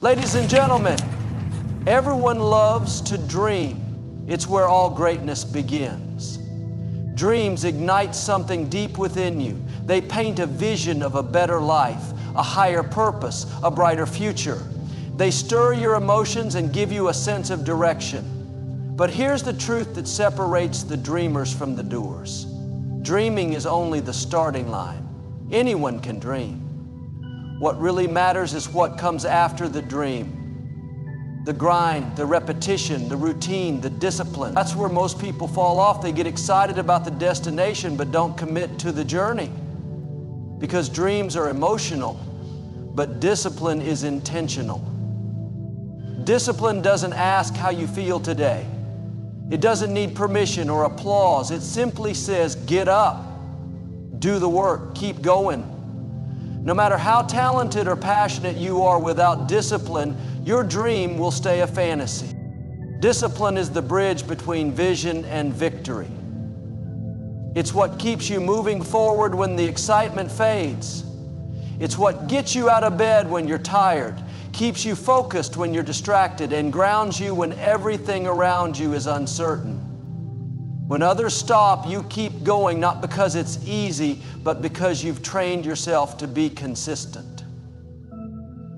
Ladies and gentlemen, everyone loves to dream. It's where all greatness begins. Dreams ignite something deep within you. They paint a vision of a better life, a higher purpose, a brighter future. They stir your emotions and give you a sense of direction. But here's the truth that separates the dreamers from the doers. Dreaming is only the starting line. Anyone can dream. What really matters is what comes after the dream. The grind, the repetition, the routine, the discipline. That's where most people fall off. They get excited about the destination but don't commit to the journey. Because dreams are emotional, but discipline is intentional. Discipline doesn't ask how you feel today. It doesn't need permission or applause. It simply says, get up, do the work, keep going. No matter how talented or passionate you are, without discipline, your dream will stay a fantasy. Discipline is the bridge between vision and victory. It's what keeps you moving forward when the excitement fades. It's what gets you out of bed when you're tired, keeps you focused when you're distracted, and grounds you when everything around you is uncertain. When others stop, you keep going, not because it's easy, but because you've trained yourself to be consistent.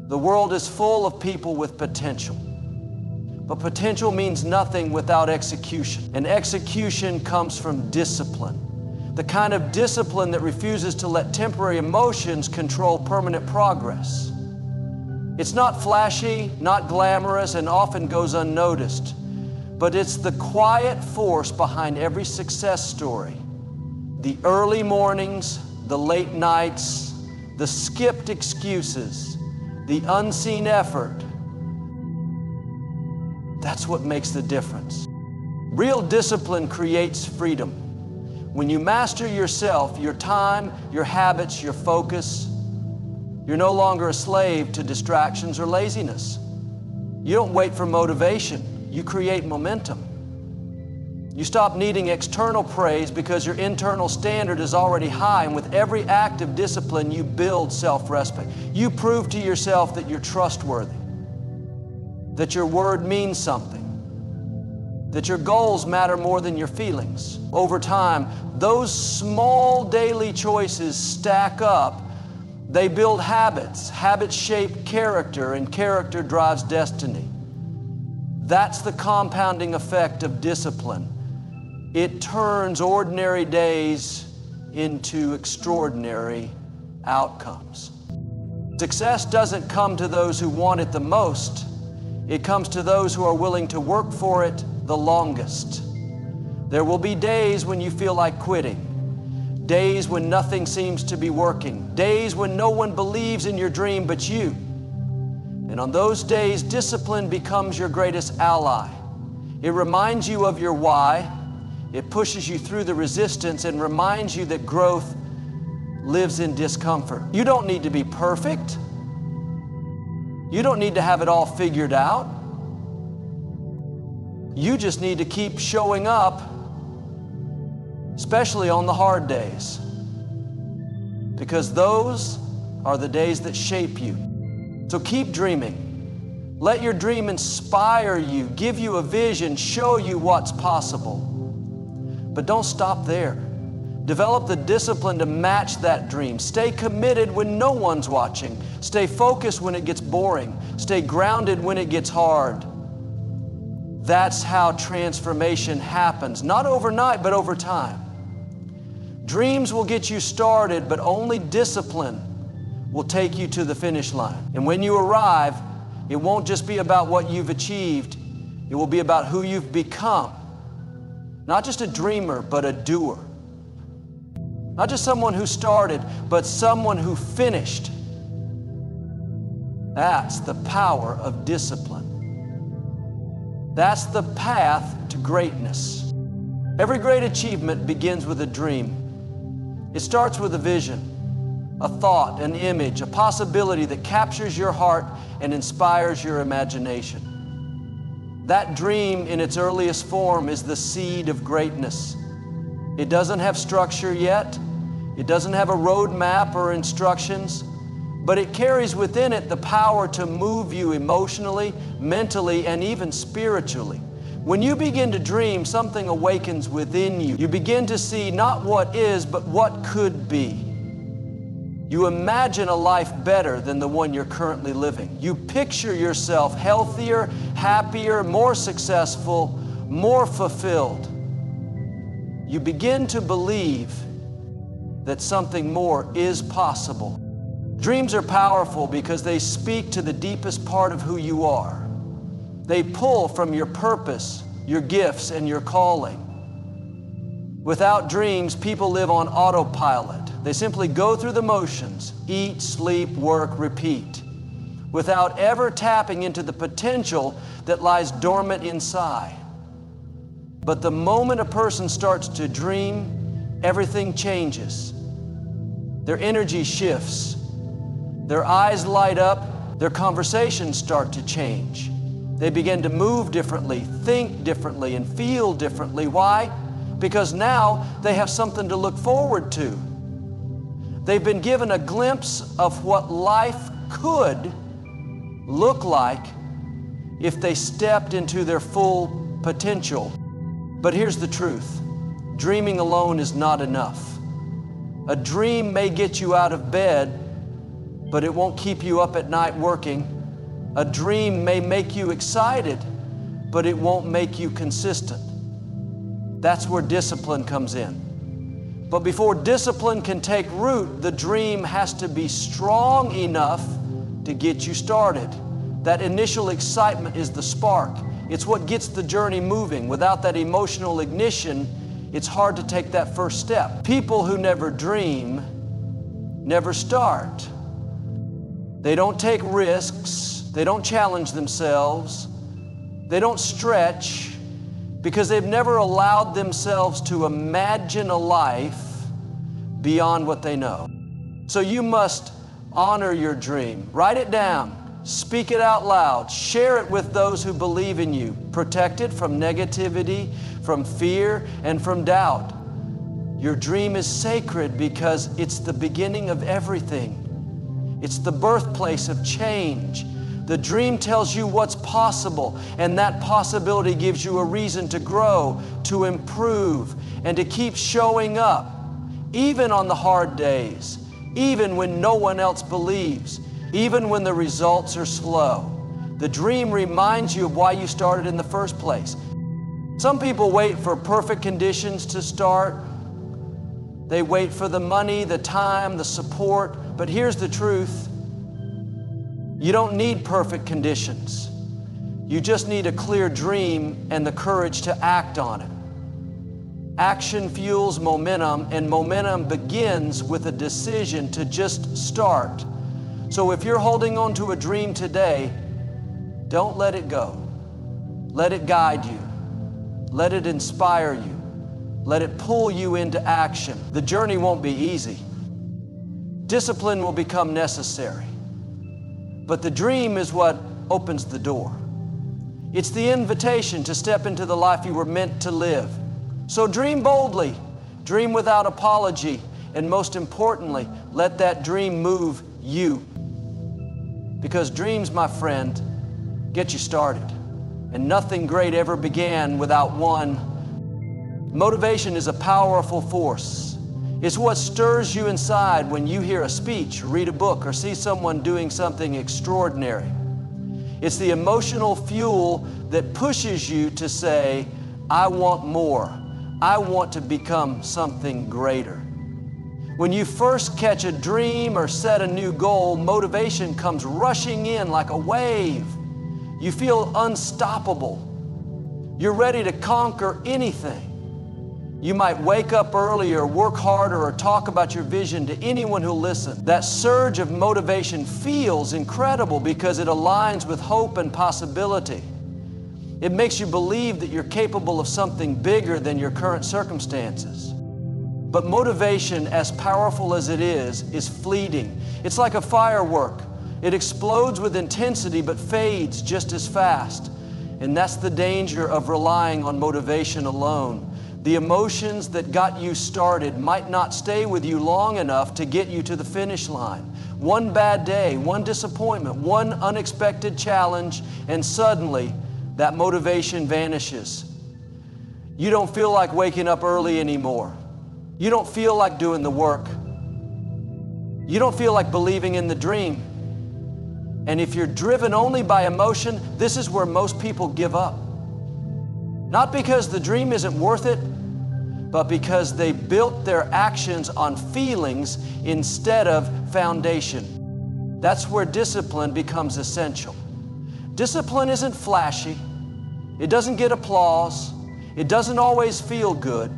The world is full of people with potential. But potential means nothing without execution. And execution comes from discipline. The kind of discipline that refuses to let temporary emotions control permanent progress. It's not flashy, not glamorous, and often goes unnoticed. But it's the quiet force behind every success story. The early mornings, the late nights, the skipped excuses, the unseen effort. That's what makes the difference. Real discipline creates freedom. When you master yourself, your time, your habits, your focus, you're no longer a slave to distractions or laziness. You don't wait for motivation. You create momentum. You stop needing external praise because your internal standard is already high, and with every act of discipline, you build self-respect. You prove to yourself that you're trustworthy, that your word means something, that your goals matter more than your feelings. Over time, those small daily choices stack up. They build habits. Habits shape character, and character drives destiny. That's the compounding effect of discipline. It turns ordinary days into extraordinary outcomes. Success doesn't come to those who want it the most. It comes to those who are willing to work for it the longest. There will be days when you feel like quitting, days when nothing seems to be working, days when no one believes in your dream but you. And on those days, discipline becomes your greatest ally. It reminds you of your why. It pushes you through the resistance and reminds you that growth lives in discomfort. You don't need to be perfect. You don't need to have it all figured out. You just need to keep showing up, especially on the hard days, because those are the days that shape you. So keep dreaming. Let your dream inspire you, give you a vision, show you what's possible. But don't stop there. Develop the discipline to match that dream. Stay committed when no one's watching. Stay focused when it gets boring. Stay grounded when it gets hard. That's how transformation happens. Not overnight, but over time. Dreams will get you started, but only discipline will take you to the finish line. And when you arrive, it won't just be about what you've achieved. It will be about who you've become. Not just a dreamer, but a doer. Not just someone who started, but someone who finished. That's the power of discipline. That's the path to greatness. Every great achievement begins with a dream. It starts with a vision. A thought, an image, a possibility that captures your heart and inspires your imagination. That dream in its earliest form is the seed of greatness. It doesn't have structure yet. It doesn't have a roadmap or instructions, but it carries within it the power to move you emotionally, mentally, and even spiritually. When you begin to dream, something awakens within you. You begin to see not what is, but what could be. You imagine a life better than the one you're currently living. You picture yourself healthier, happier, more successful, more fulfilled. You begin to believe that something more is possible. Dreams are powerful because they speak to the deepest part of who you are. They pull from your purpose, your gifts, and your calling. Without dreams, people live on autopilot. They simply go through the motions, eat, sleep, work, repeat, without ever tapping into the potential that lies dormant inside. But the moment a person starts to dream, everything changes. Their energy shifts. Their eyes light up. Their conversations start to change. They begin to move differently, think differently, and feel differently. Why? Because now they have something to look forward to. They've been given a glimpse of what life could look like if they stepped into their full potential. But here's the truth. Dreaming alone is not enough. A dream may get you out of bed, but it won't keep you up at night working. A dream may make you excited, but it won't make you consistent. That's where discipline comes in. But before discipline can take root, the dream has to be strong enough to get you started. That initial excitement is the spark. It's what gets the journey moving. Without that emotional ignition, it's hard to take that first step. People who never dream never start. They don't take risks. They don't challenge themselves. They don't stretch because they've never allowed themselves to imagine a life beyond what they know. So you must honor your dream. Write it down. Speak it out loud. Share it with those who believe in you. Protect it from negativity, from fear, and from doubt. Your dream is sacred because it's the beginning of everything. It's the birthplace of change. The dream tells you what's possible, and that possibility gives you a reason to grow, to improve, and to keep showing up, even on the hard days, even when no one else believes, even when the results are slow. The dream reminds you of why you started in the first place. Some people wait for perfect conditions to start. They wait for the money, the time, the support. But here's the truth. You don't need perfect conditions. You just need a clear dream and the courage to act on it. Action fuels momentum, and momentum begins with a decision to just start. So if you're holding on to a dream today, don't let it go. Let it guide you. Let it inspire you. Let it pull you into action. The journey won't be easy. Discipline will become necessary. But the dream is what opens the door. It's the invitation to step into the life you were meant to live. So dream boldly, dream without apology, and most importantly, let that dream move you. Because dreams, my friend, get you started. And nothing great ever began without one. Motivation is a powerful force. It's what stirs you inside when you hear a speech, read a book, or see someone doing something extraordinary. It's the emotional fuel that pushes you to say, I want more. I want to become something greater. When you first catch a dream or set a new goal, motivation comes rushing in like a wave. You feel unstoppable. You're ready to conquer anything. You might wake up early or work harder or talk about your vision to anyone who'll listen. That surge of motivation feels incredible because it aligns with hope and possibility. It makes you believe that you're capable of something bigger than your current circumstances. But motivation, as powerful as it is fleeting. It's like a firework. It explodes with intensity but fades just as fast. And that's the danger of relying on motivation alone. The emotions that got you started might not stay with you long enough to get you to the finish line. One bad day, one disappointment, one unexpected challenge, and suddenly that motivation vanishes. You don't feel like waking up early anymore. You don't feel like doing the work. You don't feel like believing in the dream. And if you're driven only by emotion, this is where most people give up. Not because the dream isn't worth it, but because they built their actions on feelings instead of foundation. That's where discipline becomes essential. Discipline isn't flashy. It doesn't get applause. It doesn't always feel good.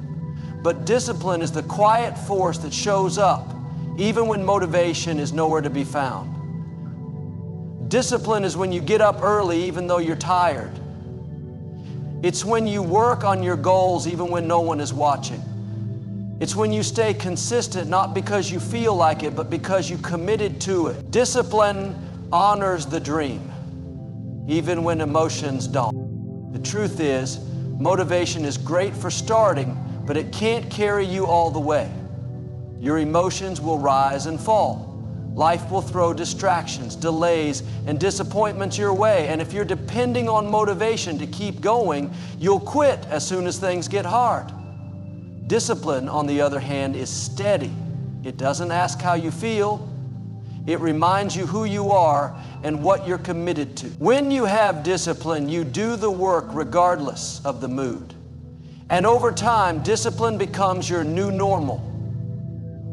But discipline is the quiet force that shows up even when motivation is nowhere to be found. Discipline is when you get up early even though you're tired. It's when you work on your goals even when no one is watching. It's when you stay consistent not because you feel like it, but because you committed to it. Discipline honors the dream, even when emotions don't. The truth is, motivation is great for starting, but it can't carry you all the way. Your emotions will rise and fall. Life will throw distractions, delays, and disappointments your way. And if you're depending on motivation to keep going, you'll quit as soon as things get hard. Discipline, on the other hand, is steady. It doesn't ask how you feel. It reminds you who you are and what you're committed to. When you have discipline, you do the work regardless of the mood. And over time, discipline becomes your new normal.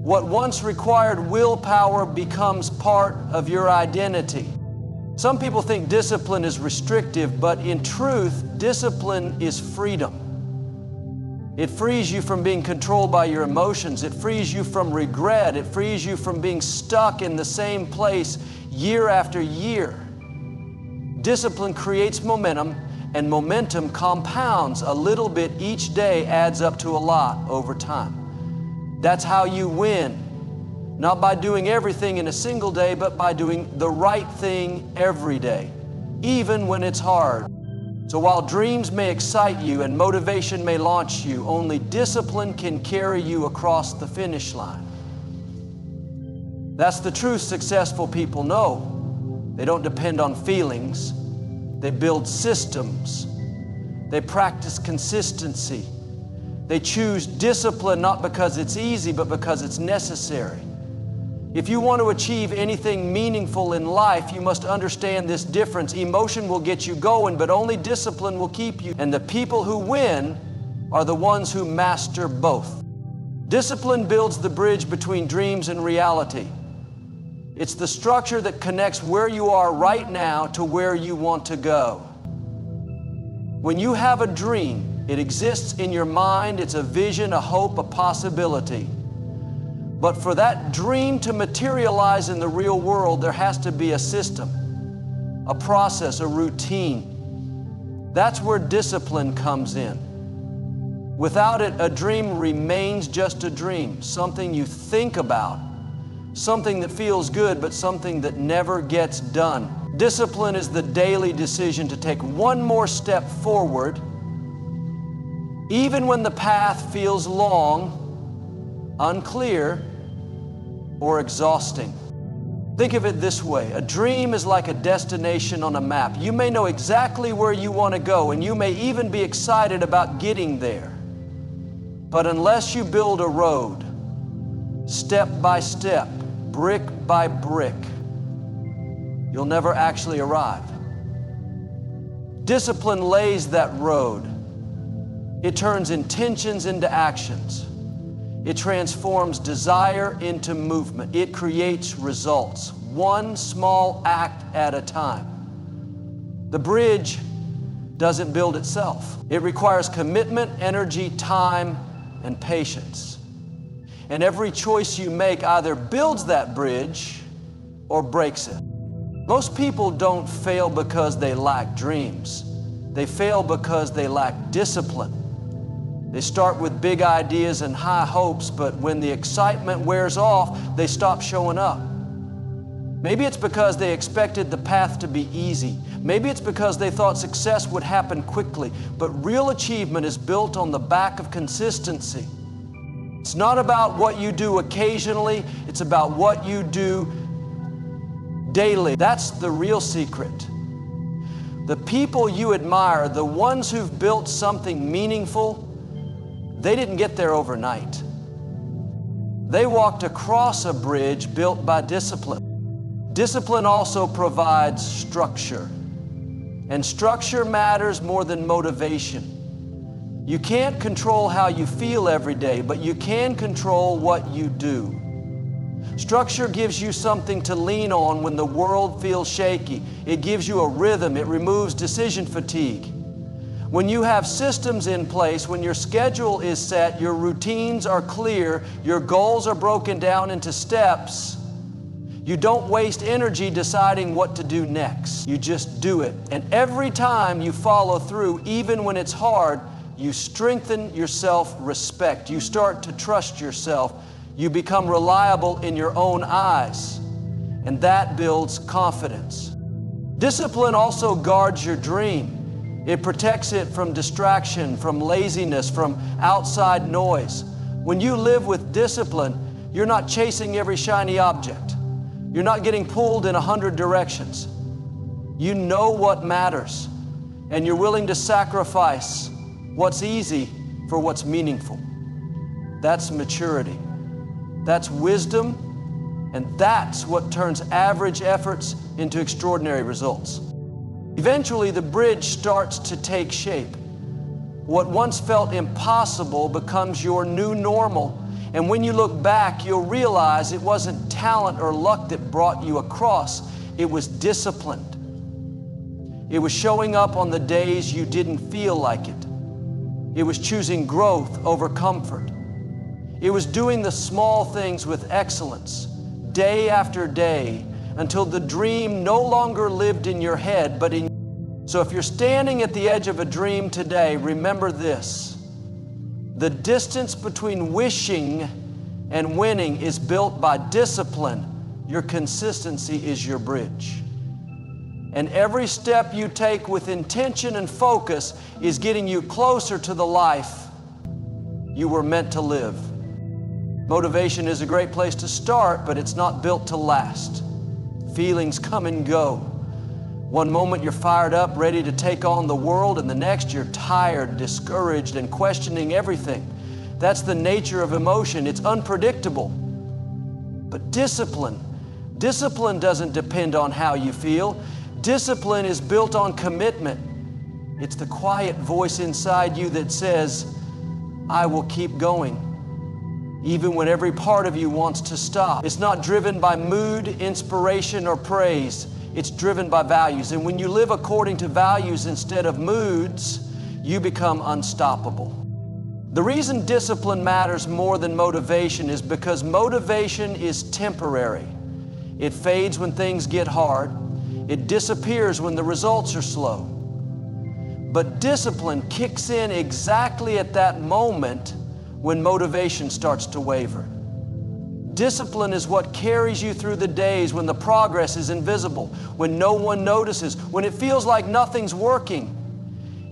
What once required willpower becomes part of your identity. Some people think discipline is restrictive, but in truth, discipline is freedom. It frees you from being controlled by your emotions. It frees you from regret. It frees you from being stuck in the same place year after year. Discipline creates momentum, and momentum compounds a little bit each day, adds up to a lot over time. That's how you win, not by doing everything in a single day, but by doing the right thing every day, even when it's hard. So while dreams may excite you and motivation may launch you, only discipline can carry you across the finish line. That's the truth successful people know. They don't depend on feelings. They build systems. They practice consistency. They choose discipline not because it's easy, but because it's necessary. If you want to achieve anything meaningful in life, you must understand this difference. Emotion will get you going, but only discipline will keep you. And the people who win are the ones who master both. Discipline builds the bridge between dreams and reality. It's the structure that connects where you are right now to where you want to go. When you have a dream, it exists in your mind. It's a vision, a hope, a possibility. But for that dream to materialize in the real world, there has to be a system, a process, a routine. That's where discipline comes in. Without it, a dream remains just a dream, something you think about, something that feels good, but something that never gets done. Discipline is the daily decision to take one more step forward, even when the path feels long, unclear, or exhausting. Think of it this way. A dream is like a destination on a map. You may know exactly where you want to go, and you may even be excited about getting there. But unless you build a road, step by step, brick by brick, you'll never actually arrive. Discipline lays that road. It turns intentions into actions. It transforms desire into movement. It creates results, one small act at a time. The bridge doesn't build itself. It requires commitment, energy, time, and patience. And every choice you make either builds that bridge or breaks it. Most people don't fail because they lack dreams. They fail because they lack discipline. They start with big ideas and high hopes, but when the excitement wears off, they stop showing up. Maybe it's because they expected the path to be easy. Maybe it's because they thought success would happen quickly. But real achievement is built on the back of consistency. It's not about what you do occasionally, it's about what you do daily. That's the real secret. The people you admire, the ones who've built something meaningful, they didn't get there overnight. They walked across a bridge built by discipline. Discipline also provides structure. And structure matters more than motivation. You can't control how you feel every day, but you can control what you do. Structure gives you something to lean on when the world feels shaky. It gives you a rhythm. It removes decision fatigue. When you have systems in place, when your schedule is set, your routines are clear, your goals are broken down into steps, you don't waste energy deciding what to do next. You just do it. And every time you follow through, even when it's hard, you strengthen your self-respect. You start to trust yourself. You become reliable in your own eyes, and that builds confidence. Discipline also guards your dream. It protects it from distraction, from laziness, from outside noise. When you live with discipline, you're not chasing every shiny object. You're not getting pulled in 100 directions. You know what matters, and you're willing to sacrifice what's easy for what's meaningful. That's maturity. That's wisdom, and that's what turns average efforts into extraordinary results. Eventually, the bridge starts to take shape. What once felt impossible becomes your new normal, and when you look back, you'll realize it wasn't talent or luck that brought you across. It was disciplined. It was showing up on the days you didn't feel like it. It was choosing growth over comfort. It was doing the small things with excellence, day after day, until the dream no longer lived in your head, but in you. So if you're standing at the edge of a dream today, remember this. The distance between wishing and winning is built by discipline. Your consistency is your bridge. And every step you take with intention and focus is getting you closer to the life you were meant to live. Motivation is a great place to start, but it's not built to last. Feelings come and go. One moment you're fired up, ready to take on the world, and the next you're tired, discouraged, and questioning everything. That's the nature of emotion. It's unpredictable. But discipline doesn't depend on how you feel. Discipline is built on commitment. It's the quiet voice inside you that says, I will keep going, even when every part of you wants to stop. It's not driven by mood, inspiration, or praise. It's driven by values. And when you live according to values instead of moods, you become unstoppable. The reason discipline matters more than motivation is because motivation is temporary. It fades when things get hard. It disappears when the results are slow. But discipline kicks in exactly at that moment when motivation starts to waver. Discipline is what carries you through the days when the progress is invisible, when no one notices, when it feels like nothing's working.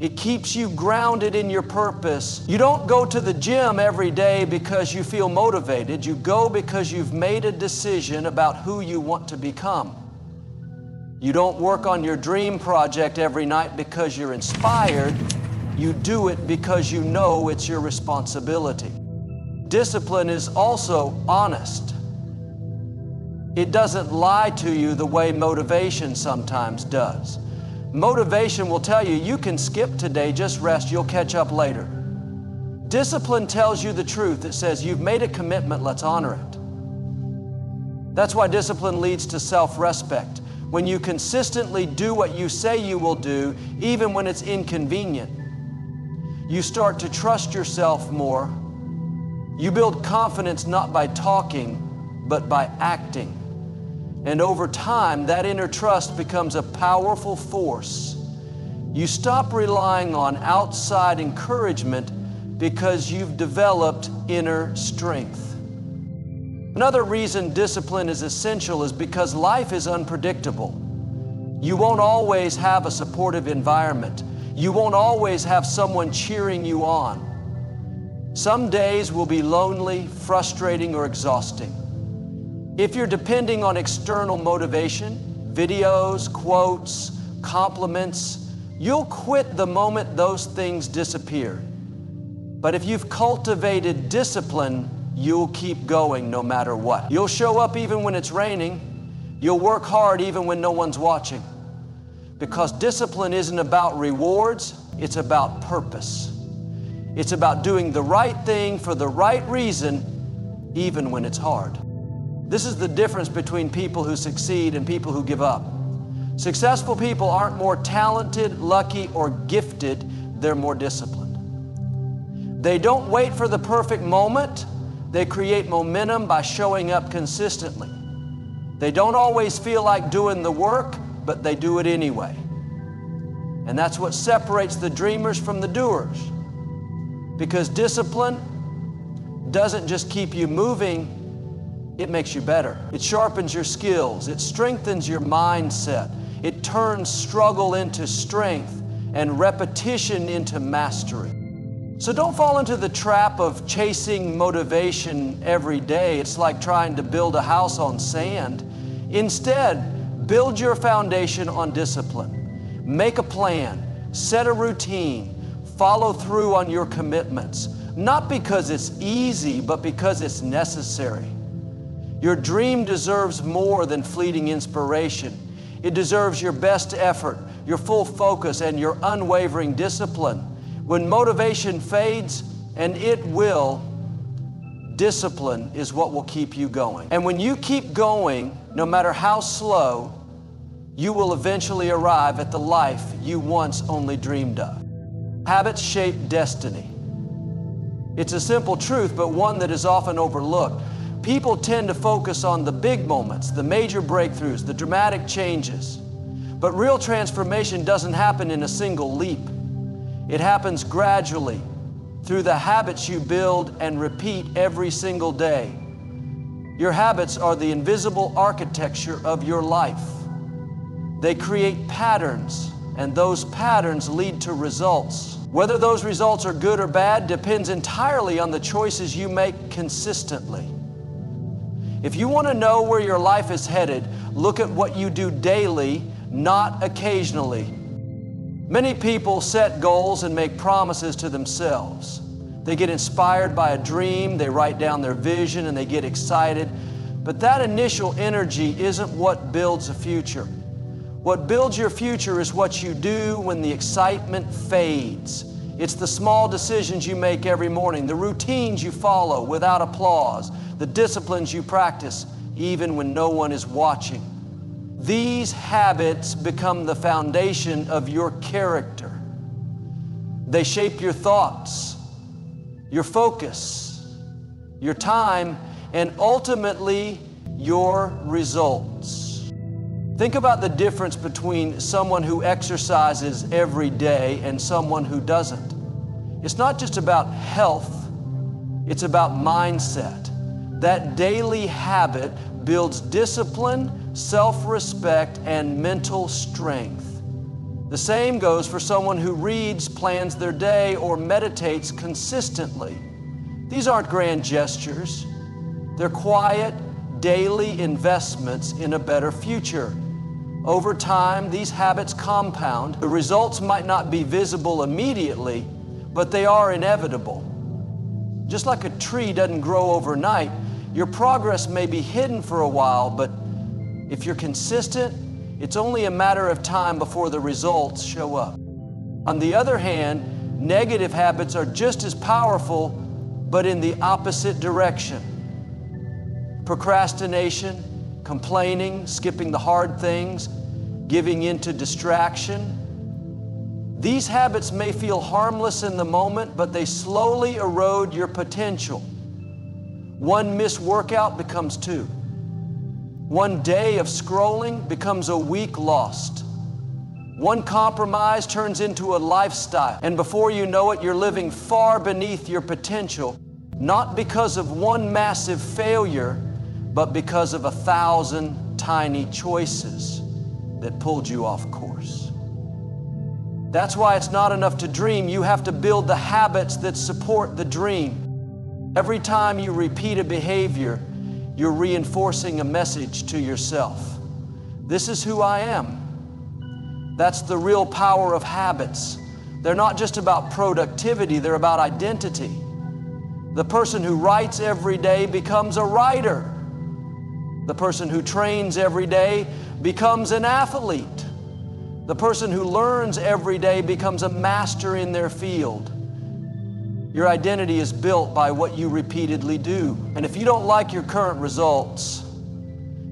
It keeps you grounded in your purpose. You don't go to the gym every day because you feel motivated. You go because you've made a decision about who you want to become. You don't work on your dream project every night because you're inspired. You do it because you know it's your responsibility. Discipline is also honest. It doesn't lie to you the way motivation sometimes does. Motivation will tell you, you can skip today, just rest, you'll catch up later. Discipline tells you the truth. It says, you've made a commitment, let's honor it. That's why discipline leads to self-respect. When you consistently do what you say you will do, even when it's inconvenient, you start to trust yourself more. You build confidence not by talking, but by acting. And over time, that inner trust becomes a powerful force. You stop relying on outside encouragement because you've developed inner strength. Another reason discipline is essential is because life is unpredictable. You won't always have a supportive environment. You won't always have someone cheering you on. Some days will be lonely, frustrating, or exhausting. If you're depending on external motivation, videos, quotes, compliments. You'll quit the moment those things disappear. But if you've cultivated discipline, you'll keep going no matter what. You'll show up even when it's raining. You'll work hard even when no one's watching. Because discipline isn't about rewards, it's about purpose. It's about doing the right thing for the right reason, even when it's hard. This is the difference between people who succeed and people who give up. Successful people aren't more talented, lucky, or gifted, they're more disciplined. They don't wait for the perfect moment. They create momentum by showing up consistently. They don't always feel like doing the work, but they do it anyway. And that's what separates the dreamers from the doers. Because discipline doesn't just keep you moving, it makes you better. It sharpens your skills. It strengthens your mindset. It turns struggle into strength and repetition into mastery. So don't fall into the trap of chasing motivation every day. It's like trying to build a house on sand. Instead, build your foundation on discipline. Make a plan, set a routine, follow through on your commitments. Not because it's easy, but because it's necessary. Your dream deserves more than fleeting inspiration. It deserves your best effort, your full focus, and your unwavering discipline. When motivation fades, and it will, discipline is what will keep you going. And when you keep going, no matter how slow, you will eventually arrive at the life you once only dreamed of. Habits shape destiny. It's a simple truth, but one that is often overlooked. People tend to focus on the big moments, the major breakthroughs, the dramatic changes. But real transformation doesn't happen in a single leap. It happens gradually through the habits you build and repeat every single day. Your habits are the invisible architecture of your life. They create patterns, and those patterns lead to results. Whether those results are good or bad depends entirely on the choices you make consistently. If you want to know where your life is headed, look at what you do daily, not occasionally. Many people set goals and make promises to themselves. They get inspired by a dream, they write down their vision, and they get excited. But that initial energy isn't what builds a future. What builds your future is what you do when the excitement fades. It's the small decisions you make every morning, the routines you follow without applause, the disciplines you practice even when no one is watching. These habits become the foundation of your character. They shape your thoughts, your focus, your time, and ultimately your results. Think about the difference between someone who exercises every day and someone who doesn't. It's not just about health, it's about mindset. That daily habit builds discipline, self-respect, and mental strength. The same goes for someone who reads, plans their day, or meditates consistently. These aren't grand gestures. They're quiet, daily investments in a better future. Over time, these habits compound. The results might not be visible immediately, but they are inevitable. Just like a tree doesn't grow overnight, your progress may be hidden for a while, but if you're consistent, it's only a matter of time before the results show up. On the other hand, negative habits are just as powerful, but in the opposite direction. Procrastination, complaining, skipping the hard things, giving in to distraction. These habits may feel harmless in the moment, but they slowly erode your potential. One missed workout becomes two. One day of scrolling becomes a week lost. One compromise turns into a lifestyle, and before you know it, you're living far beneath your potential, not because of one massive failure, but because of 1,000 tiny choices that pulled you off course. That's why it's not enough to dream. You have to build the habits that support the dream. Every time you repeat a behavior, you're reinforcing a message to yourself. This is who I am. That's the real power of habits. They're not just about productivity, they're about identity. The person who writes every day becomes a writer. The person who trains every day becomes an athlete. The person who learns every day becomes a master in their field. Your identity is built by what you repeatedly do. And if you don't like your current results,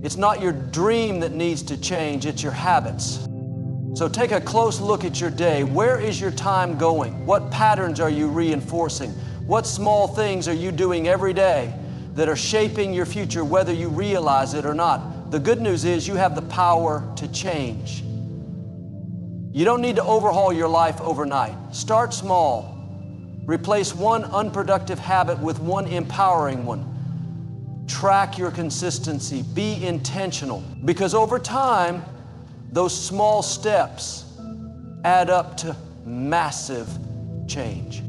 it's not your dream that needs to change, it's your habits. So take a close look at your day. Where is your time going? What patterns are you reinforcing? What small things are you doing every day that are shaping your future, whether you realize it or not? The good news is you have the power to change. You don't need to overhaul your life overnight. Start small. Replace one unproductive habit with one empowering one. Track your consistency. Be intentional. Because over time, those small steps add up to massive change.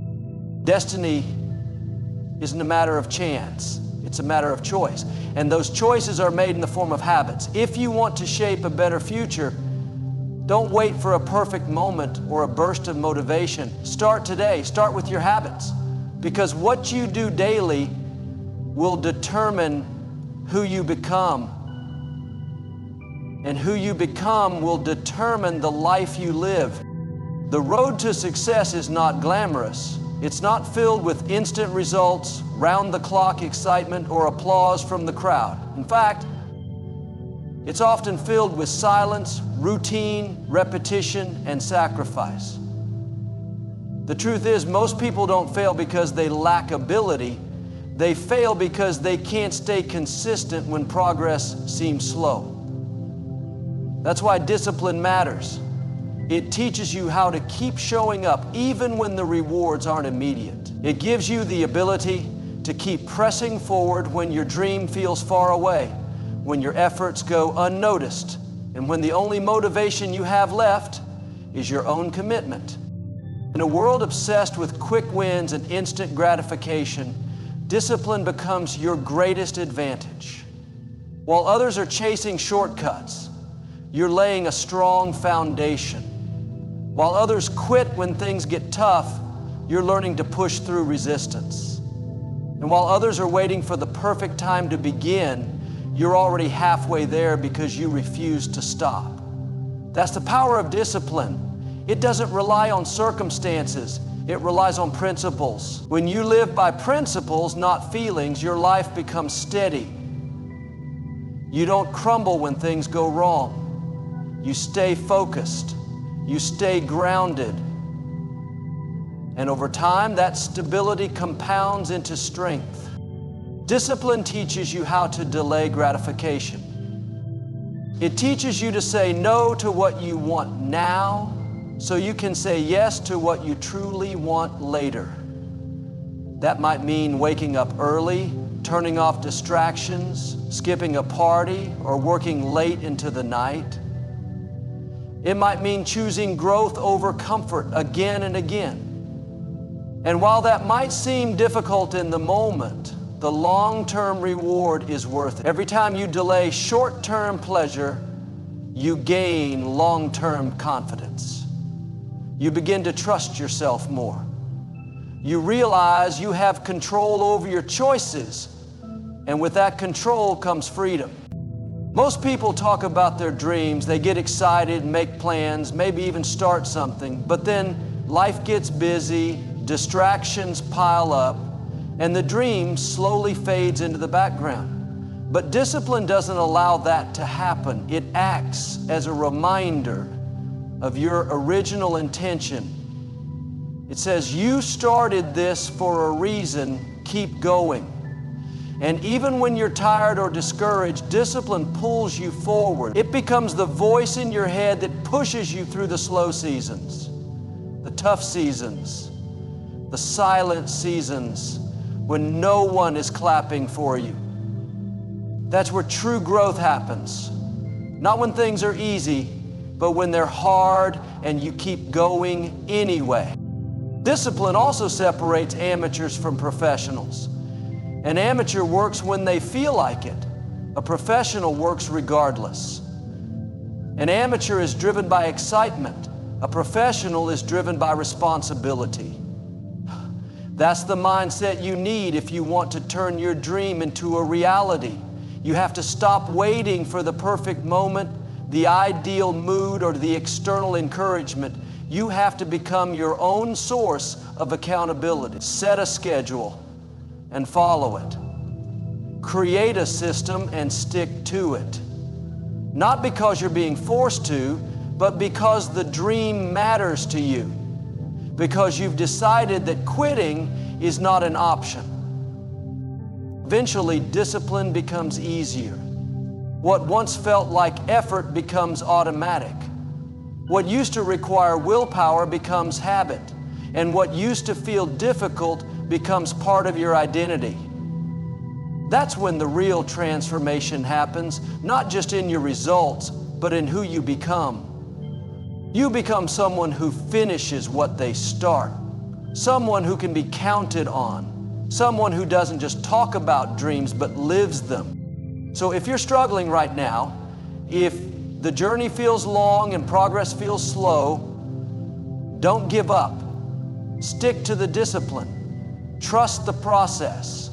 Destiny isn't a matter of chance. It's a matter of choice. And those choices are made in the form of habits. If you want to shape a better future, don't wait for a perfect moment or a burst of motivation. Start today. Start with your habits. Because what you do daily will determine who you become. And who you become will determine the life you live. The road to success is not glamorous. It's not filled with instant results, round-the-clock excitement, or applause from the crowd. In fact, it's often filled with silence, routine, repetition, and sacrifice. The truth is, most people don't fail because they lack ability. They fail because they can't stay consistent when progress seems slow. That's why discipline matters. It teaches you how to keep showing up even when the rewards aren't immediate. It gives you the ability to keep pressing forward when your dream feels far away, when your efforts go unnoticed, and when the only motivation you have left is your own commitment. In a world obsessed with quick wins and instant gratification, discipline becomes your greatest advantage. While others are chasing shortcuts, you're laying a strong foundation. While others quit when things get tough, you're learning to push through resistance. And while others are waiting for the perfect time to begin, you're already halfway there because you refuse to stop. That's the power of discipline. It doesn't rely on circumstances. It relies on principles. When you live by principles, not feelings, your life becomes steady. You don't crumble when things go wrong. You stay focused. You stay grounded. And over time, that stability compounds into strength. Discipline teaches you how to delay gratification. It teaches you to say no to what you want now so you can say yes to what you truly want later. That might mean waking up early, turning off distractions, skipping a party, or working late into the night. It might mean choosing growth over comfort again and again. And while that might seem difficult in the moment, the long-term reward is worth it. Every time you delay short-term pleasure, you gain long-term confidence. You begin to trust yourself more. You realize you have control over your choices, and with that control comes freedom. Most people talk about their dreams. They get excited, make plans, maybe even start something, but then life gets busy, distractions pile up, and the dream slowly fades into the background. But discipline doesn't allow that to happen. It acts as a reminder of your original intention. It says, you started this for a reason, keep going. And even when you're tired or discouraged, discipline pulls you forward. It becomes the voice in your head that pushes you through the slow seasons, the tough seasons, the silent seasons when no one is clapping for you. That's where true growth happens. Not when things are easy, but when they're hard and you keep going anyway. Discipline also separates amateurs from professionals. An amateur works when they feel like it. A professional works regardless. An amateur is driven by excitement. A professional is driven by responsibility. That's the mindset you need if you want to turn your dream into a reality. You have to stop waiting for the perfect moment, the ideal mood, or the external encouragement. You have to become your own source of accountability. Set a schedule and follow it. Create a system and stick to it. Not because you're being forced to, but because the dream matters to you. Because you've decided that quitting is not an option. Eventually, discipline becomes easier. What once felt like effort becomes automatic. What used to require willpower becomes habit. And what used to feel difficult becomes part of your identity. That's when the real transformation happens, not just in your results, but in who you become. You become someone who finishes what they start, someone who can be counted on, someone who doesn't just talk about dreams but lives them. So if you're struggling right now, if the journey feels long and progress feels slow, don't give up. Stick to the discipline. Trust the process.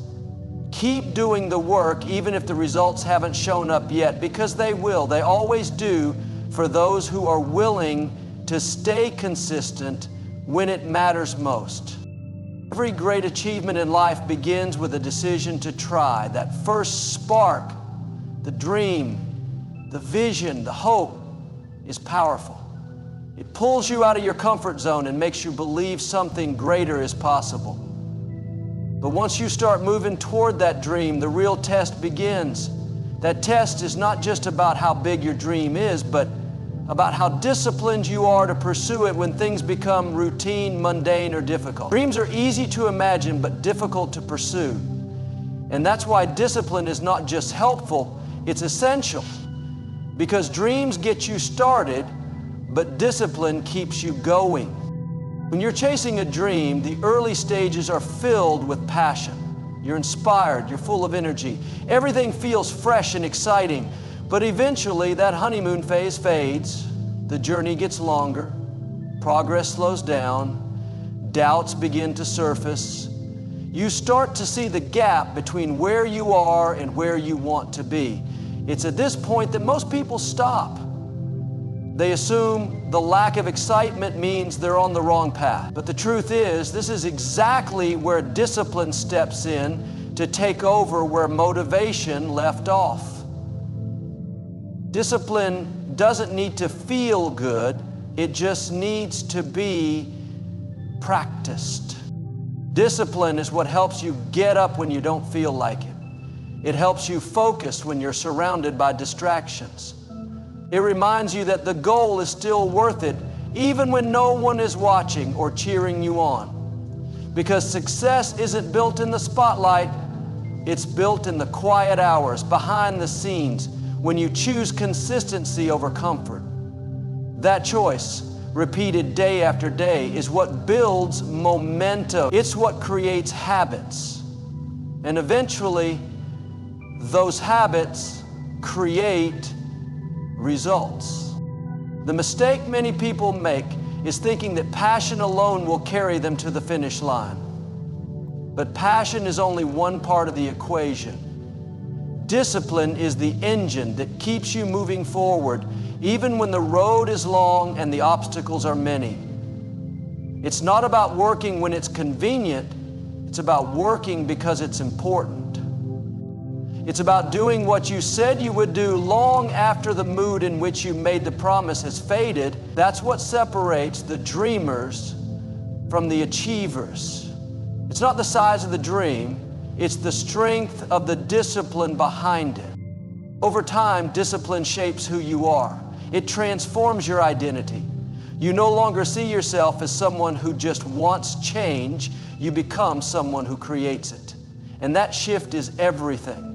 Keep doing the work even if the results haven't shown up yet, because they will. They always do for those who are willing to stay consistent when it matters most. Every great achievement in life begins with a decision to try. That first spark, the dream, the vision, the hope is powerful. It pulls you out of your comfort zone and makes you believe something greater is possible. But once you start moving toward that dream, the real test begins. That test is not just about how big your dream is, but about how disciplined you are to pursue it when things become routine, mundane, or difficult. Dreams are easy to imagine, but difficult to pursue. And that's why discipline is not just helpful, it's essential. Because dreams get you started, but discipline keeps you going. When you're chasing a dream, the early stages are filled with passion. You're inspired, you're full of energy. Everything feels fresh and exciting. But eventually that honeymoon phase fades, the journey gets longer, progress slows down, doubts begin to surface. You start to see the gap between where you are and where you want to be. It's at this point that most people stop. They assume the lack of excitement means they're on the wrong path. But the truth is, this is exactly where discipline steps in to take over where motivation left off. Discipline doesn't need to feel good, it just needs to be practiced. Discipline is what helps you get up when you don't feel like it. It helps you focus when you're surrounded by distractions. It reminds you that the goal is still worth it, even when no one is watching or cheering you on. Because success isn't built in the spotlight, it's built in the quiet hours, behind the scenes, when you choose consistency over comfort. That choice, repeated day after day, is what builds momentum. It's what creates habits. And eventually, those habits create results. The mistake many people make is thinking that passion alone will carry them to the finish line. But passion is only one part of the equation. Discipline is the engine that keeps you moving forward, even when the road is long and the obstacles are many. It's not about working when it's convenient, it's about working because it's important. It's about doing what you said you would do long after the mood in which you made the promise has faded. That's what separates the dreamers from the achievers. It's not the size of the dream, it's the strength of the discipline behind it. Over time, discipline shapes who you are. It transforms your identity. You no longer see yourself as someone who just wants change. You become someone who creates it. And that shift is everything.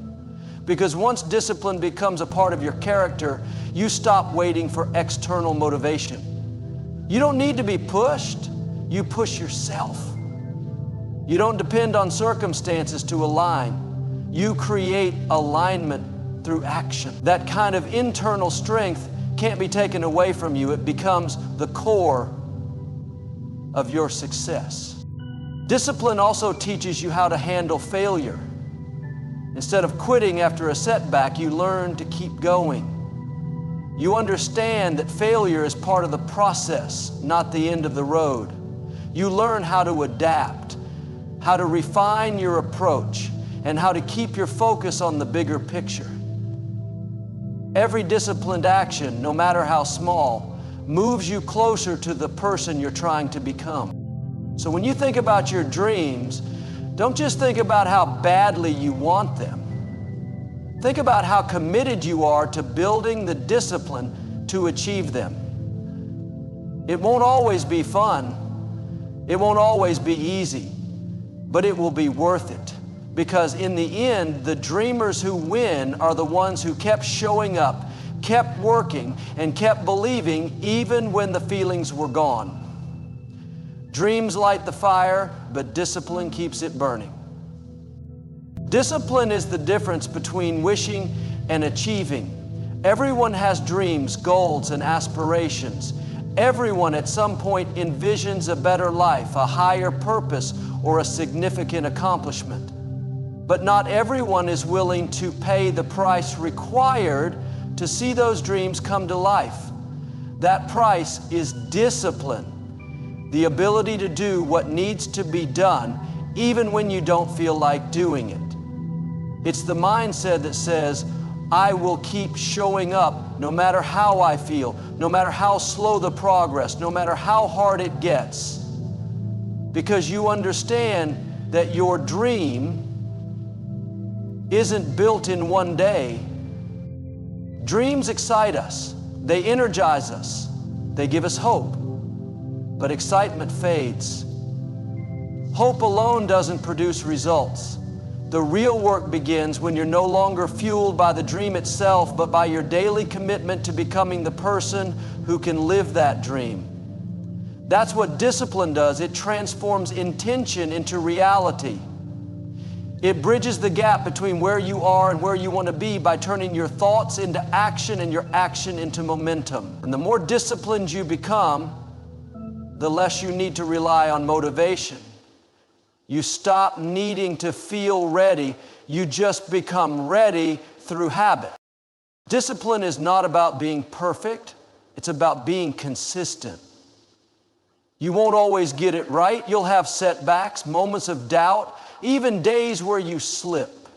Because once discipline becomes a part of your character, you stop waiting for external motivation. You don't need to be pushed. You push yourself. You don't depend on circumstances to align. You create alignment through action. That kind of internal strength can't be taken away from you. It becomes the core of your success. Discipline also teaches you how to handle failure. Instead of quitting after a setback, you learn to keep going. You understand that failure is part of the process, not the end of the road. You learn how to adapt, how to refine your approach, and how to keep your focus on the bigger picture. Every disciplined action, no matter how small, moves you closer to the person you're trying to become. So when you think about your dreams, don't just think about how badly you want them. Think about how committed you are to building the discipline to achieve them. It won't always be fun. It won't always be easy, but it will be worth it. Because in the end, the dreamers who win are the ones who kept showing up, kept working, and kept believing even when the feelings were gone. Dreams light the fire, but discipline keeps it burning. Discipline is the difference between wishing and achieving. Everyone has dreams, goals, and aspirations. Everyone at some point envisions a better life, a higher purpose, or a significant accomplishment. But not everyone is willing to pay the price required to see those dreams come to life. That price is discipline, the ability to do what needs to be done even when you don't feel like doing it. It's the mindset that says, I will keep showing up no matter how I feel, no matter how slow the progress, no matter how hard it gets. Because you understand that your dream isn't built in one day. Dreams excite us. They energize us. They give us hope. But excitement fades. Hope alone doesn't produce results. The real work begins when you're no longer fueled by the dream itself, but by your daily commitment to becoming the person who can live that dream. That's what discipline does. It transforms intention into reality. It bridges the gap between where you are and where you want to be by turning your thoughts into action and your action into momentum. And the more disciplined you become, the less you need to rely on motivation. You stop needing to feel ready. You just become ready through habit. Discipline is not about being perfect. It's about being consistent. You won't always get it right. You'll have setbacks, moments of doubt, even days where you slip.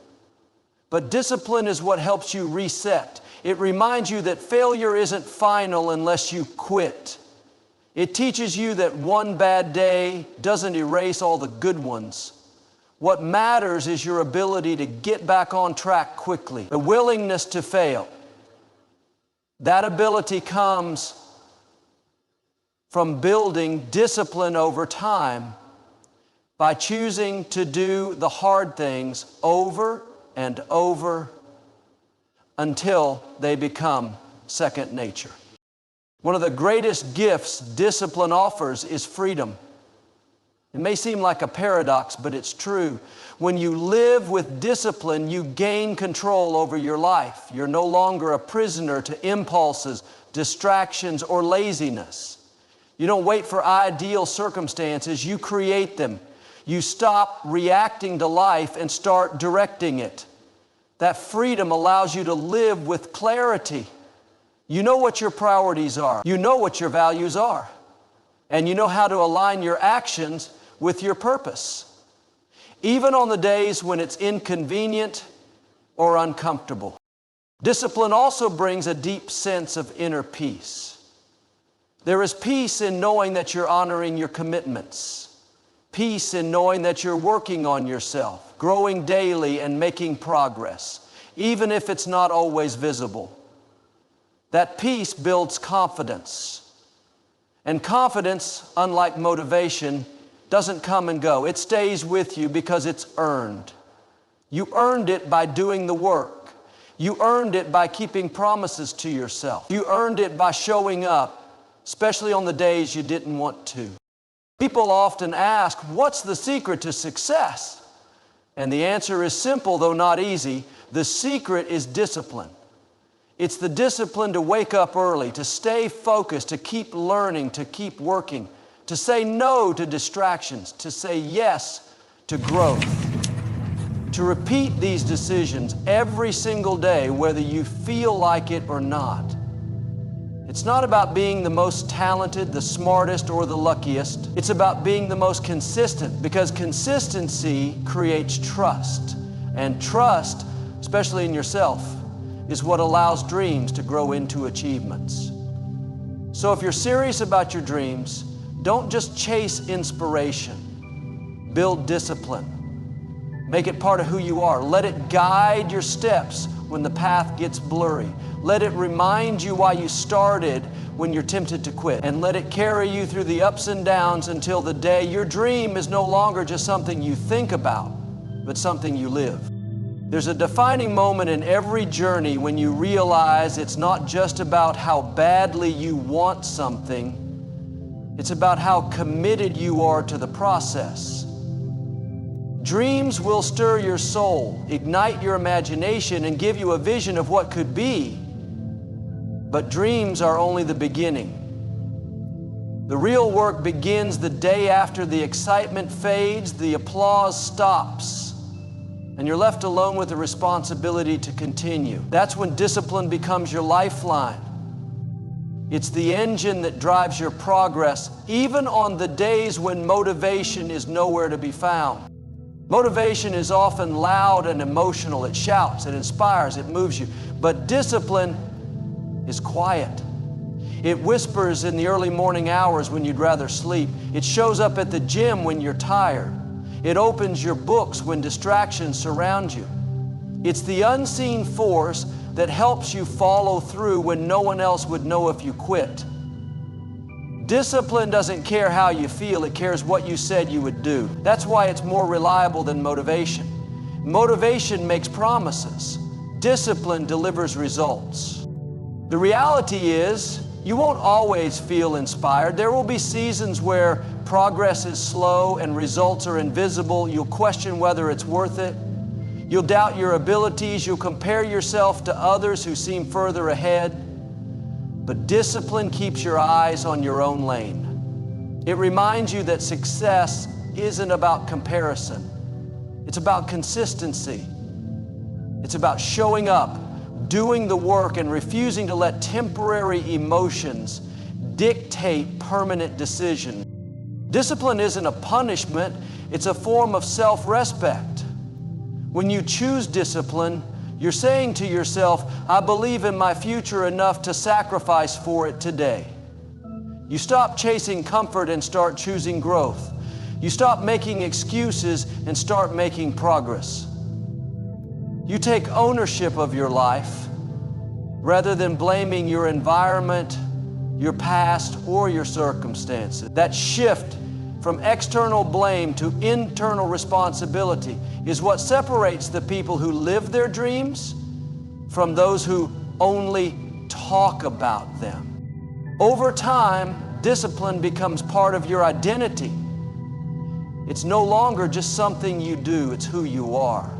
But discipline is what helps you reset. It reminds you that failure isn't final unless you quit. It teaches you that one bad day doesn't erase all the good ones. What matters is your ability to get back on track quickly, the willingness to fail. That ability comes from building discipline over time by choosing to do the hard things over and over until they become second nature. One of the greatest gifts discipline offers is freedom. It may seem like a paradox, but it's true. When you live with discipline, you gain control over your life. You're no longer a prisoner to impulses, distractions, or laziness. You don't wait for ideal circumstances, you create them. You stop reacting to life and start directing it. That freedom allows you to live with clarity. You know what your priorities are. You know what your values are. And you know how to align your actions with your purpose, even on the days when it's inconvenient or uncomfortable. Discipline also brings a deep sense of inner peace. There is peace in knowing that you're honoring your commitments. Peace in knowing that you're working on yourself, growing daily and making progress, even if it's not always visible. That peace builds confidence. And confidence, unlike motivation, doesn't come and go. It stays with you because it's earned. You earned it by doing the work. You earned it by keeping promises to yourself. You earned it by showing up, especially on the days you didn't want to. People often ask, what's the secret to success? And the answer is simple, though not easy. The secret is discipline. It's the discipline to wake up early, to stay focused, to keep learning, to keep working, to say no to distractions, to say yes to growth. To repeat these decisions every single day, whether you feel like it or not. It's not about being the most talented, the smartest, or the luckiest. It's about being the most consistent, because consistency creates trust. And trust, especially in yourself, is what allows dreams to grow into achievements. So if you're serious about your dreams, don't just chase inspiration. Build discipline. Make it part of who you are. Let it guide your steps when the path gets blurry. Let it remind you why you started when you're tempted to quit. And let it carry you through the ups and downs until the day your dream is no longer just something you think about, but something you live. There's a defining moment in every journey when you realize it's not just about how badly you want something, it's about how committed you are to the process. Dreams will stir your soul, ignite your imagination, and give you a vision of what could be. But dreams are only the beginning. The real work begins the day after the excitement fades, the applause stops, and you're left alone with the responsibility to continue. That's when discipline becomes your lifeline. It's the engine that drives your progress, even on the days when motivation is nowhere to be found. Motivation is often loud and emotional. It shouts, it inspires, it moves you. But discipline is quiet. It whispers in the early morning hours when you'd rather sleep. It shows up at the gym when you're tired. It opens your books when distractions surround you. It's the unseen force that helps you follow through when no one else would know if you quit. Discipline doesn't care how you feel, it cares what you said you would do. That's why it's more reliable than motivation. Motivation makes promises. Discipline delivers results. The reality is, you won't always feel inspired. There will be seasons where progress is slow and results are invisible. You'll question whether it's worth it. You'll doubt your abilities. You'll compare yourself to others who seem further ahead. But discipline keeps your eyes on your own lane. It reminds you that success isn't about comparison. It's about consistency. It's about showing up, doing the work, and refusing to let temporary emotions dictate permanent decisions. Discipline isn't a punishment, it's a form of self-respect. When you choose discipline, you're saying to yourself, I believe in my future enough to sacrifice for it today. You stop chasing comfort and start choosing growth. You stop making excuses and start making progress. You take ownership of your life rather than blaming your environment, your past, or your circumstances. That shift from external blame to internal responsibility is what separates the people who live their dreams from those who only talk about them. Over time, discipline becomes part of your identity. It's no longer just something you do, it's who you are.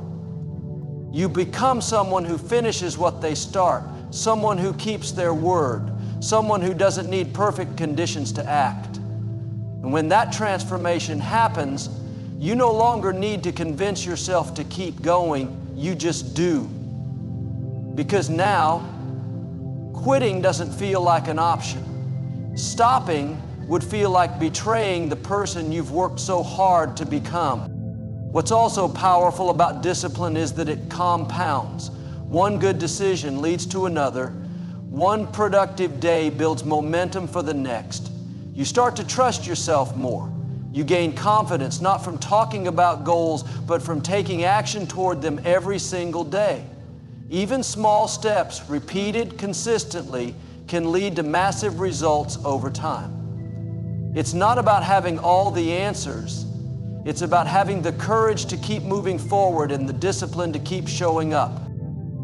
You become someone who finishes what they start, someone who keeps their word, someone who doesn't need perfect conditions to act. And when that transformation happens, you no longer need to convince yourself to keep going, you just do. Because now, quitting doesn't feel like an option. Stopping would feel like betraying the person you've worked so hard to become. What's also powerful about discipline is that it compounds. One good decision leads to another. One productive day builds momentum for the next. You start to trust yourself more. You gain confidence, not from talking about goals, but from taking action toward them every single day. Even small steps, repeated consistently, can lead to massive results over time. It's not about having all the answers. It's about having the courage to keep moving forward and the discipline to keep showing up.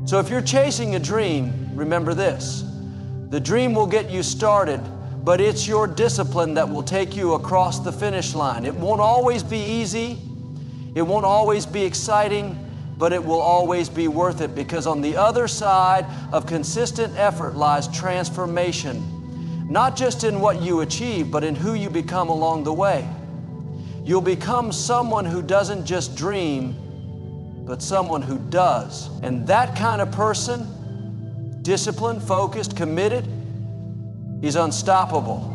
So if you're chasing a dream, remember this: the dream will get you started, but it's your discipline that will take you across the finish line. It won't always be easy. It won't always be exciting, but it will always be worth it, because on the other side of consistent effort lies transformation, not just in what you achieve, but in who you become along the way. You'll become someone who doesn't just dream, but someone who does. And that kind of person, disciplined, focused, committed, is unstoppable.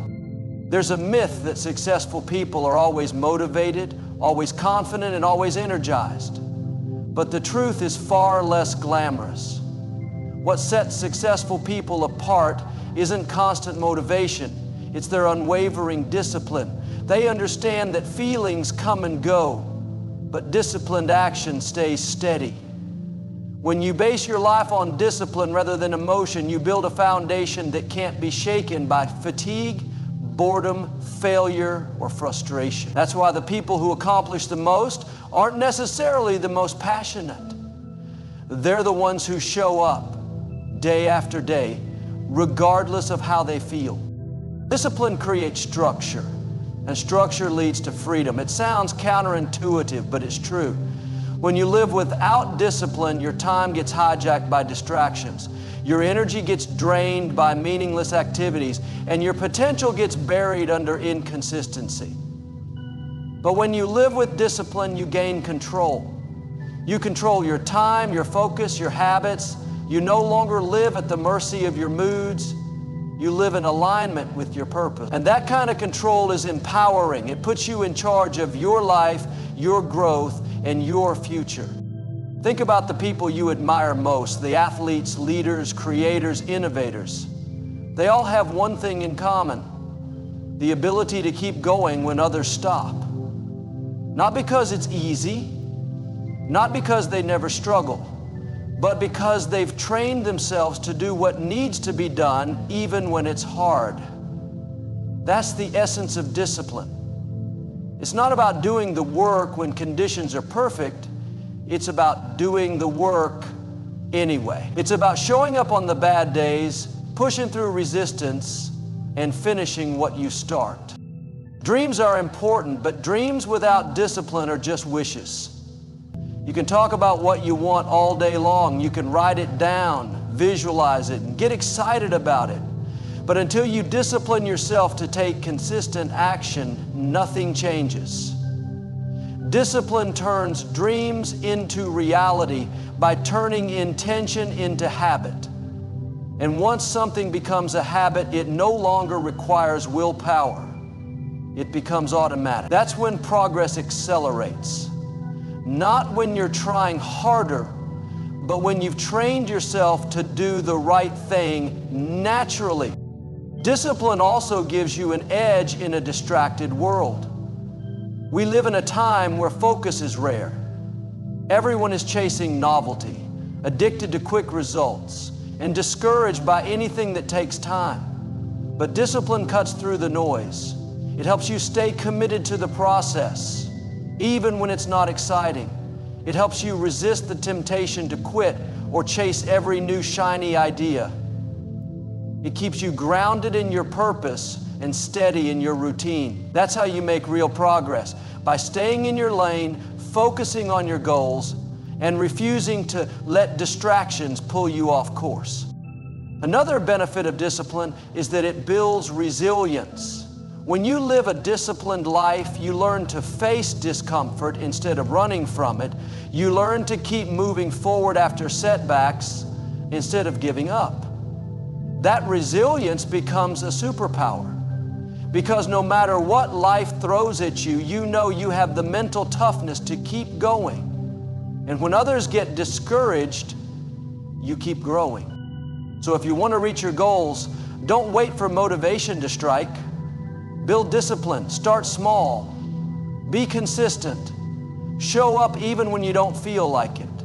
There's a myth that successful people are always motivated, always confident, and always energized. But the truth is far less glamorous. What sets successful people apart isn't constant motivation, it's their unwavering discipline. They understand that feelings come and go, but disciplined action stays steady. When you base your life on discipline rather than emotion, you build a foundation that can't be shaken by fatigue, boredom, failure, or frustration. That's why the people who accomplish the most aren't necessarily the most passionate. They're the ones who show up day after day, regardless of how they feel. Discipline creates structure, and structure leads to freedom. It sounds counterintuitive, but it's true. When you live without discipline, your time gets hijacked by distractions. Your energy gets drained by meaningless activities, and your potential gets buried under inconsistency. But when you live with discipline, you gain control. You control your time, your focus, your habits. You no longer live at the mercy of your moods. You live in alignment with your purpose. And that kind of control is empowering. It puts you in charge of your life, your growth, and your future. Think about the people you admire most, the athletes, leaders, creators, innovators. They all have one thing in common: the ability to keep going when others stop. Not because it's easy, not because they never struggle, but because they've trained themselves to do what needs to be done even when it's hard. That's the essence of discipline. It's not about doing the work when conditions are perfect. It's about doing the work anyway. It's about showing up on the bad days, pushing through resistance, and finishing what you start. Dreams are important, but dreams without discipline are just wishes. You can talk about what you want all day long. You can write it down, visualize it, and get excited about it. But until you discipline yourself to take consistent action, nothing changes. Discipline turns dreams into reality by turning intention into habit. And once something becomes a habit, it no longer requires willpower. It becomes automatic. That's when progress accelerates. Not when you're trying harder, but when you've trained yourself to do the right thing naturally. Discipline also gives you an edge in a distracted world. We live in a time where focus is rare. Everyone is chasing novelty, addicted to quick results, and discouraged by anything that takes time. But discipline cuts through the noise. It helps you stay committed to the process, even when it's not exciting. It helps you resist the temptation to quit or chase every new shiny idea. It keeps you grounded in your purpose and steady in your routine. That's how you make real progress, by staying in your lane, focusing on your goals, and refusing to let distractions pull you off course. Another benefit of discipline is that it builds resilience. When you live a disciplined life, you learn to face discomfort instead of running from it. You learn to keep moving forward after setbacks instead of giving up. That resilience becomes a superpower, because no matter what life throws at you, you know you have the mental toughness to keep going. And when others get discouraged, you keep growing. So if you want to reach your goals, don't wait for motivation to strike. Build discipline. Start small. Be consistent. Show up even when you don't feel like it.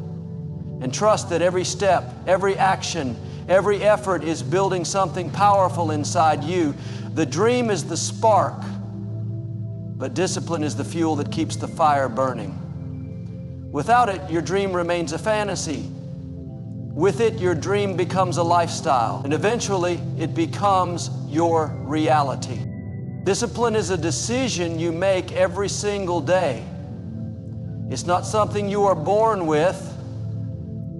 And trust that every step, every action, every effort is building something powerful inside you. The dream is the spark, but discipline is the fuel that keeps the fire burning. Without it, your dream remains a fantasy. With it, your dream becomes a lifestyle, and eventually it becomes your reality. Discipline is a decision you make every single day. It's not something you are born with.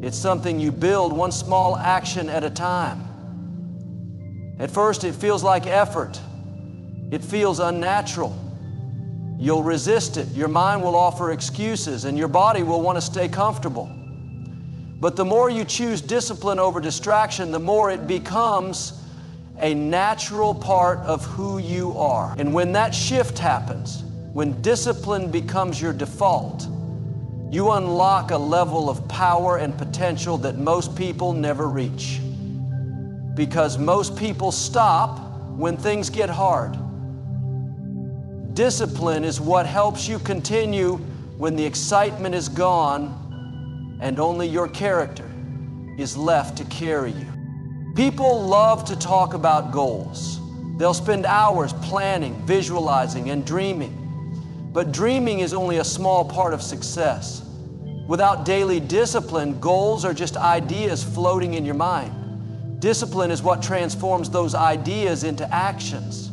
It's something you build one small action at a time. At first, it feels like effort. It feels unnatural. You'll resist it. Your mind will offer excuses, and your body will want to stay comfortable. But the more you choose discipline over distraction, the more it becomes a natural part of who you are. And when that shift happens, when discipline becomes your default, you unlock a level of power and potential that most people never reach. Because most people stop when things get hard. Discipline is what helps you continue when the excitement is gone and only your character is left to carry you. People love to talk about goals. They'll spend hours planning, visualizing, and dreaming. But dreaming is only a small part of success. Without daily discipline, goals are just ideas floating in your mind. Discipline is what transforms those ideas into actions.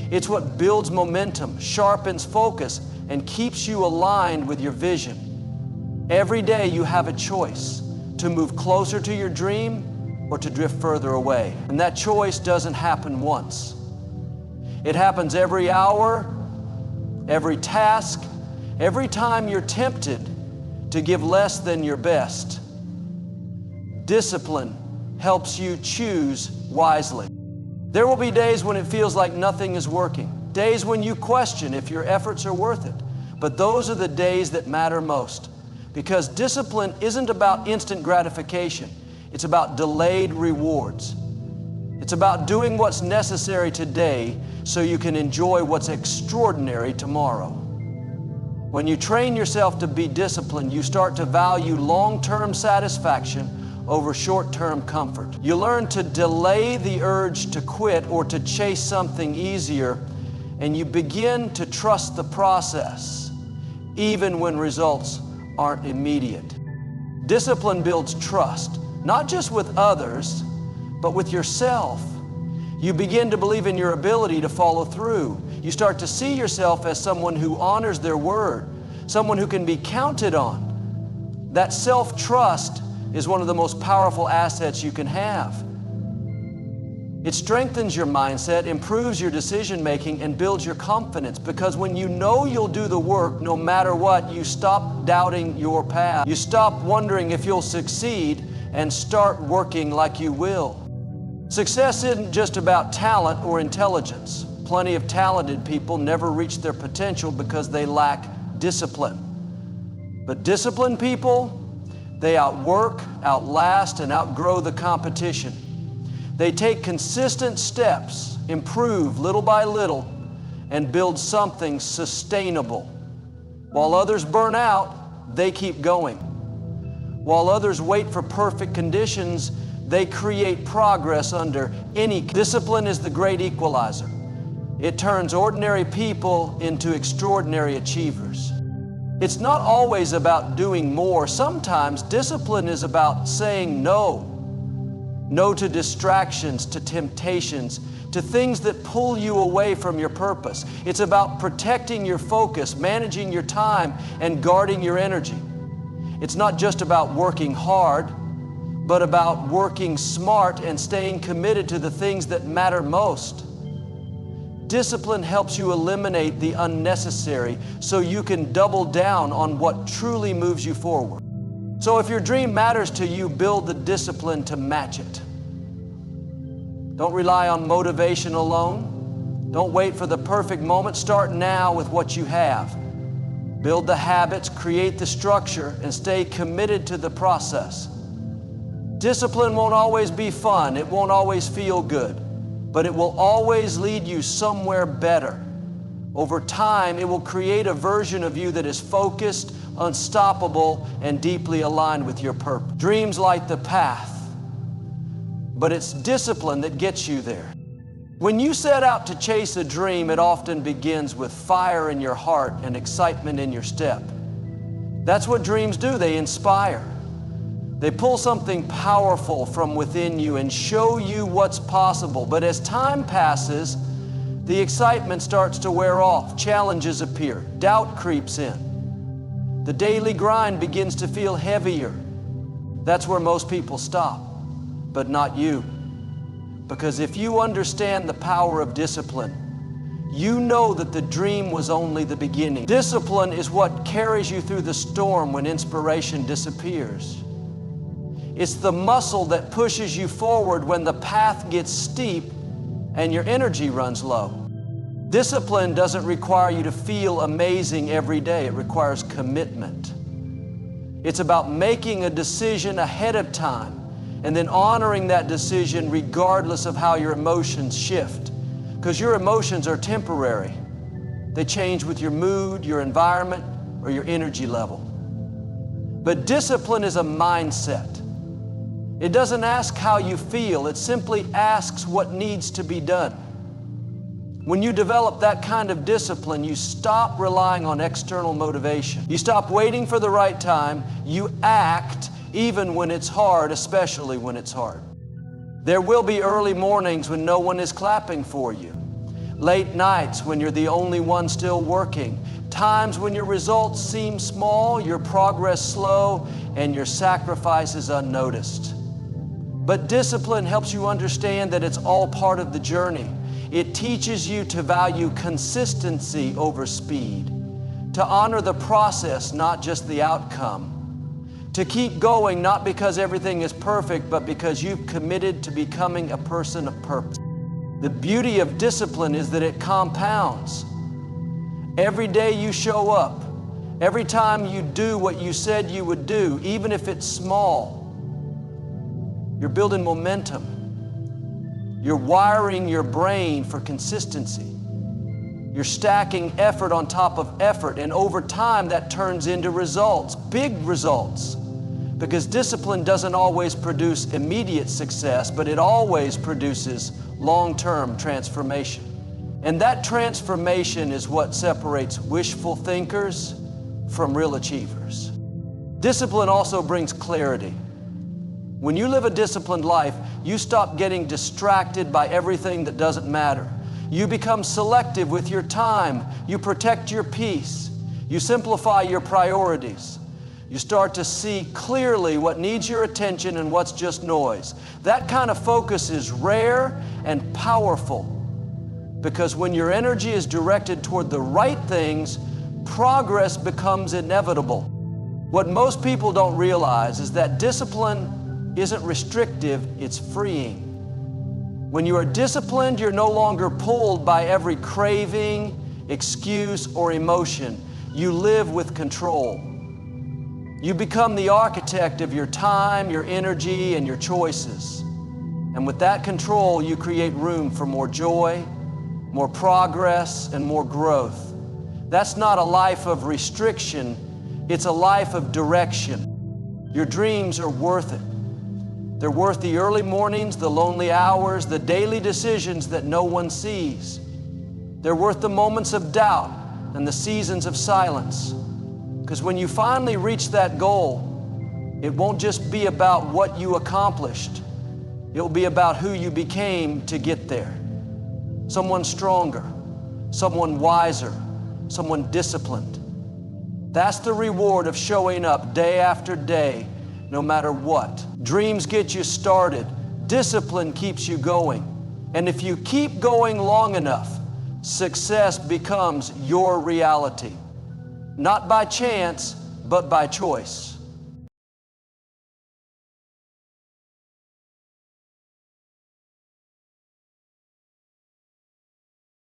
It's what builds momentum, sharpens focus, and keeps you aligned with your vision. Every day you have a choice to move closer to your dream or to drift further away. And that choice doesn't happen once. It happens every hour, every task, every time you're tempted to give less than your best. Discipline helps you choose wisely. There will be days when it feels like nothing is working, days when you question if your efforts are worth it. But those are the days that matter most, because discipline isn't about instant gratification. It's about delayed rewards. It's about doing what's necessary today so you can enjoy what's extraordinary tomorrow. When you train yourself to be disciplined, you start to value long-term satisfaction over short-term comfort. You learn to delay the urge to quit or to chase something easier, and you begin to trust the process, even when results aren't immediate. Discipline builds trust, not just with others, but with yourself. You begin to believe in your ability to follow through. You start to see yourself as someone who honors their word, someone who can be counted on. That self-trust is one of the most powerful assets you can have. It strengthens your mindset, improves your decision-making, and builds your confidence, because when you know you'll do the work no matter what, you stop doubting your path. You stop wondering if you'll succeed and start working like you will. Success isn't just about talent or intelligence. Plenty of talented people never reach their potential because they lack discipline. But disciplined people, they outwork, outlast, and outgrow the competition. They take consistent steps, improve little by little, and build something sustainable. While others burn out, they keep going. While others wait for perfect conditions, they create progress under any. Discipline is the great equalizer. It turns ordinary people into extraordinary achievers. It's not always about doing more. Sometimes discipline is about saying no. No to distractions, to temptations, to things that pull you away from your purpose. It's about protecting your focus, managing your time, and guarding your energy. It's not just about working hard, but about working smart and staying committed to the things that matter most. Discipline helps you eliminate the unnecessary so you can double down on what truly moves you forward. So if your dream matters to you, build the discipline to match it. Don't rely on motivation alone. Don't wait for the perfect moment. Start now with what you have. Build the habits, create the structure, and stay committed to the process. Discipline won't always be fun. It won't always feel good, but it will always lead you somewhere better. Over time, it will create a version of you that is focused, unstoppable, and deeply aligned with your purpose. Dreams light the path, but it's discipline that gets you there. When you set out to chase a dream, it often begins with fire in your heart and excitement in your step. That's what dreams do. They inspire. They pull something powerful from within you and show you what's possible. But as time passes, the excitement starts to wear off. Challenges appear. Doubt creeps in. The daily grind begins to feel heavier. That's where most people stop, but not you. Because if you understand the power of discipline, you know that the dream was only the beginning. Discipline is what carries you through the storm when inspiration disappears. It's the muscle that pushes you forward when the path gets steep and your energy runs low. Discipline doesn't require you to feel amazing every day. It requires commitment. It's about making a decision ahead of time and then honoring that decision regardless of how your emotions shift. Because your emotions are temporary. They change with your mood, your environment, or your energy level. But discipline is a mindset. It doesn't ask how you feel, it simply asks what needs to be done. When you develop that kind of discipline, you stop relying on external motivation. You stop waiting for the right time. You act even when it's hard, especially when it's hard. There will be early mornings when no one is clapping for you. Late nights when you're the only one still working. Times when your results seem small, your progress slow, and your sacrifices unnoticed. But discipline helps you understand that it's all part of the journey. It teaches you to value consistency over speed, to honor the process, not just the outcome, to keep going not because everything is perfect, but because you've committed to becoming a person of purpose. The beauty of discipline is that it compounds. Every day you show up, every time you do what you said you would do, even if it's small, you're building momentum. You're wiring your brain for consistency. You're stacking effort on top of effort, and over time that turns into results, big results. Because discipline doesn't always produce immediate success, but it always produces long-term transformation. And that transformation is what separates wishful thinkers from real achievers. Discipline also brings clarity. When you live a disciplined life, you stop getting distracted by everything that doesn't matter. You become selective with your time. You protect your peace. You simplify your priorities. You start to see clearly what needs your attention and what's just noise. That kind of focus is rare and powerful, because when your energy is directed toward the right things, progress becomes inevitable. What most people don't realize is that discipline isn't restrictive, it's freeing. When you are disciplined, you're no longer pulled by every craving, excuse, or emotion. You live with control. You become the architect of your time, your energy, and your choices. And with that control, you create room for more joy, more progress, and more growth. That's not a life of restriction, it's a life of direction. Your dreams are worth it. They're worth the early mornings, the lonely hours, the daily decisions that no one sees. They're worth the moments of doubt and the seasons of silence. Because when you finally reach that goal, it won't just be about what you accomplished. It'll be about who you became to get there. Someone stronger, someone wiser, someone disciplined. That's the reward of showing up day after day, no matter what. Dreams get you started. Discipline keeps you going. And if you keep going long enough, success becomes your reality. Not by chance, but by choice.